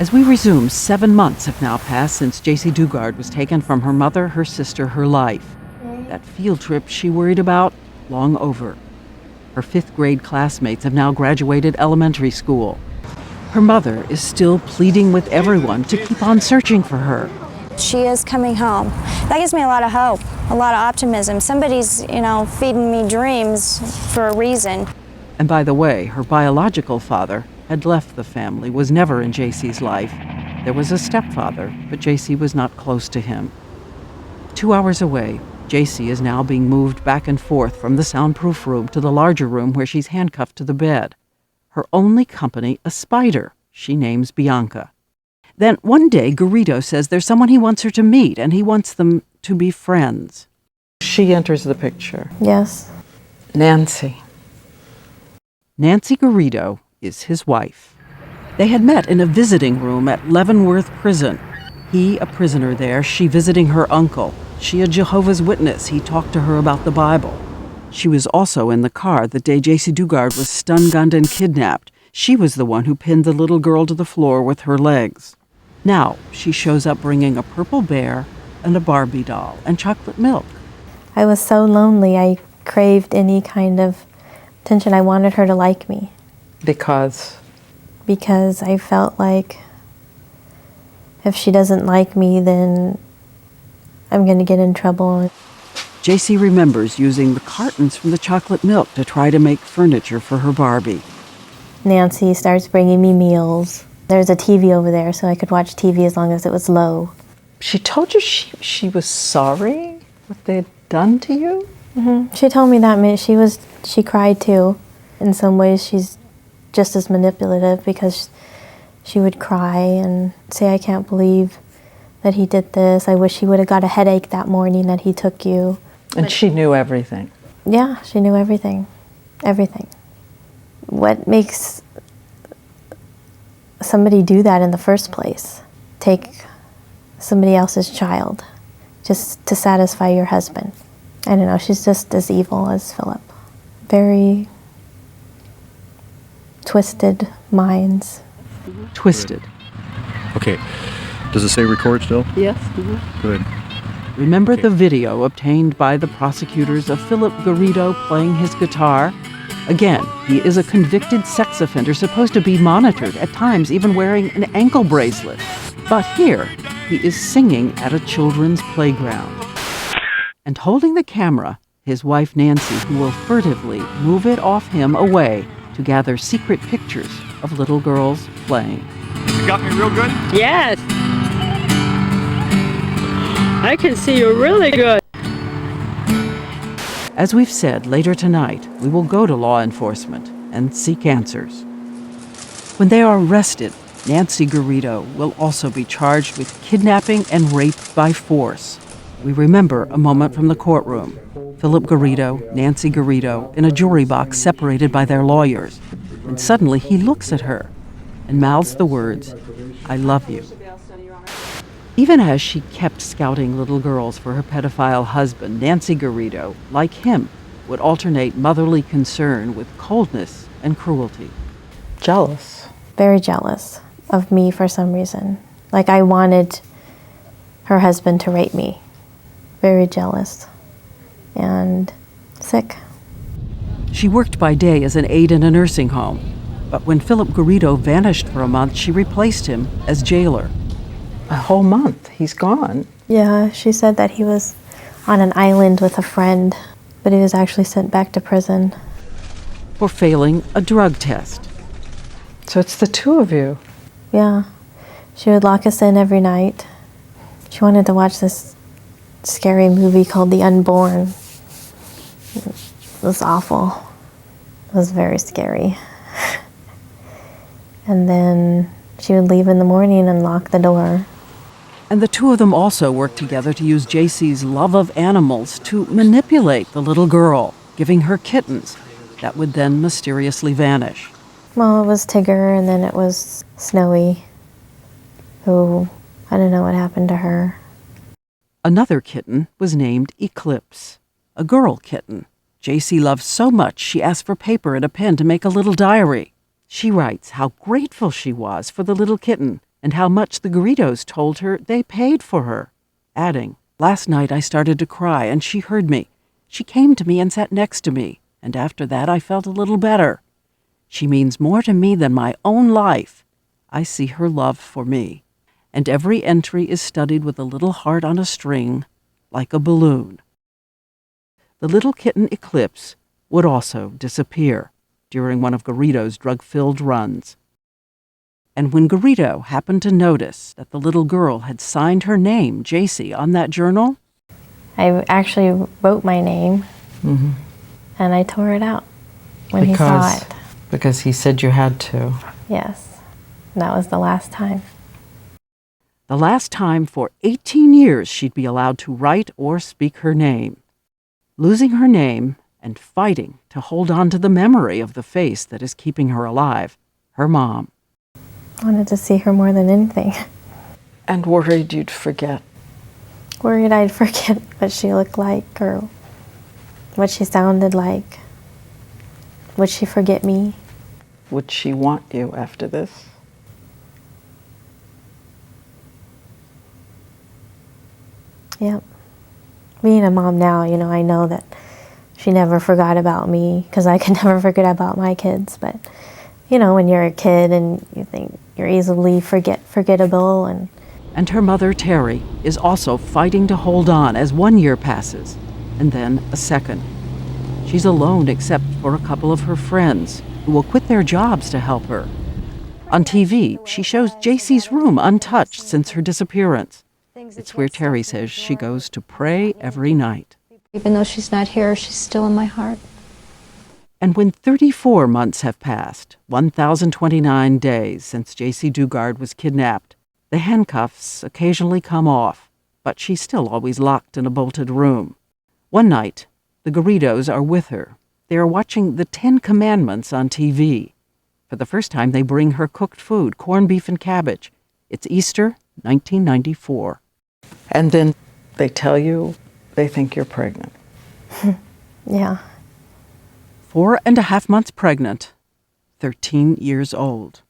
As we resume, 7 months have now passed since Jaycee Dugard was taken from her mother, her sister, her life. That field trip she worried about, long over. Her 5th grade classmates have now graduated elementary school. Her mother is still pleading with everyone to keep on searching for her. She is coming home. That gives me a lot of hope, a lot of optimism. Somebody's, feeding me dreams for a reason. And by the way, her biological father had left the family, was never in Jaycee's life. There was a stepfather, but Jaycee was not close to him. 2 hours away, Jaycee is now being moved back and forth from the soundproof room to the larger room where she's handcuffed to the bed. Her only company, a spider, she names Bianca. Then one day, Garrido says there's someone he wants her to meet, and he wants them to be friends. She enters the picture. Yes. Nancy. Nancy Garrido is his wife. They had met in a visiting room at Leavenworth Prison. He, a prisoner there, she visiting her uncle. She, a Jehovah's Witness. He talked to her about the Bible. She was also in the car the day Jaycee Dugard was stun gunned and kidnapped. She was the one who pinned the little girl to the floor with her legs. Now, she shows up bringing a purple bear and a Barbie doll and chocolate milk. I was so lonely. I craved any kind of attention. I wanted her to like me. Because I felt like if she doesn't like me, then I'm going to get in trouble. Jaycee remembers using the cartons from the chocolate milk to try to make furniture for her Barbie. Nancy starts bringing me meals. There's a TV over there, so I could watch TV as long as it was low. She told you she was sorry what they'd done to you? Mm-hmm. She told me that she cried too. In some ways, she's just as manipulative because she would cry and say, I can't believe that he did this. I wish he would have got a headache that morning that he took you. And she knew everything. Yeah, she knew everything. Everything. What makes somebody do that in the first place? Take somebody else's child just to satisfy your husband. I don't know, she's just as evil as Philip. Very twisted minds. Twisted. Okay. Does it say record still? Yes. Good. Remember the video obtained by the prosecutors of Philip Garrido playing his guitar? Again, he is a convicted sex offender supposed to be monitored, at times even wearing an ankle bracelet. But here, he is singing at a children's playground. And holding the camera, his wife Nancy, who will furtively move it off him away to gather secret pictures of little girls playing. You got me real good? Yes. I can see you really good. As we've said, later tonight, we will go to law enforcement and seek answers. When they are arrested, Nancy Garrido will also be charged with kidnapping and rape by force. We remember a moment from the courtroom. Philip Garrido, Nancy Garrido, in a jury box separated by their lawyers. And suddenly he looks at her and mouths the words, "I love you." Even as she kept scouting little girls for her pedophile husband, Nancy Garrido, like him, would alternate motherly concern with coldness and cruelty. Jealous. Very jealous of me for some reason. Like I wanted her husband to rape me. Very jealous and sick. She worked by day as an aide in a nursing home, but when Philip Garrido vanished for a month, she replaced him as jailer. A whole month, he's gone. Yeah, she said that he was on an island with a friend, but he was actually sent back to prison. For failing a drug test. So it's the two of you. Yeah, she would lock us in every night. She wanted to watch this scary movie called The Unborn. It was awful. It was very scary. And then she would leave in the morning and lock the door. And the two of them also worked together to use Jaycee's love of animals to manipulate the little girl, giving her kittens that would then mysteriously vanish. Well, it was Tigger, and then it was Snowy, who, I don't know what happened to her. Another kitten was named Eclipse, a girl kitten. Jaycee loved so much she asked for paper and a pen to make a little diary. She writes how grateful she was for the little kitten and how much the Garridos told her they paid for her, adding, "Last night I started to cry, and she heard me. She came to me and sat next to me, and after that I felt a little better. She means more to me than my own life. I see her love for me." And every entry is studied with a little heart on a string, like a balloon. The little kitten Eclipse would also disappear during one of Garrido's drug-filled runs. And when Garrido happened to notice that the little girl had signed her name, Jaycee, on that journal, I actually wrote my name, and I tore it out when he saw it. Because he said you had to. Yes, and that was the last time. The last time for 18 years she'd be allowed to write or speak her name. Losing her name and fighting to hold on to the memory of the face that is keeping her alive, her mom. I wanted to see her more than anything. And worried you'd forget. Worried I'd forget what she looked like or what she sounded like. Would she forget me? Would she want you after this? Yep. Being a mom now, I know that she never forgot about me because I can never forget about my kids. But, when you're a kid and you think you're easily forgettable. And her mother, Terry, is also fighting to hold on as 1 year passes, and then a second. She's alone except for a couple of her friends who will quit their jobs to help her. On TV, she shows Jaycee's room untouched since her disappearance. It's where Terry says she goes to pray every night. Even though she's not here, she's still in my heart. And when 34 months have passed, 1,029 days since Jaycee Dugard was kidnapped, the handcuffs occasionally come off, but she's still always locked in a bolted room. One night, the Garridos are with her. They are watching the 10 Commandments on TV. For the first time, they bring her cooked food, corned beef and cabbage. It's Easter, 1994. And then they tell you they think you're pregnant. Yeah. 4.5 months pregnant, 13 years old.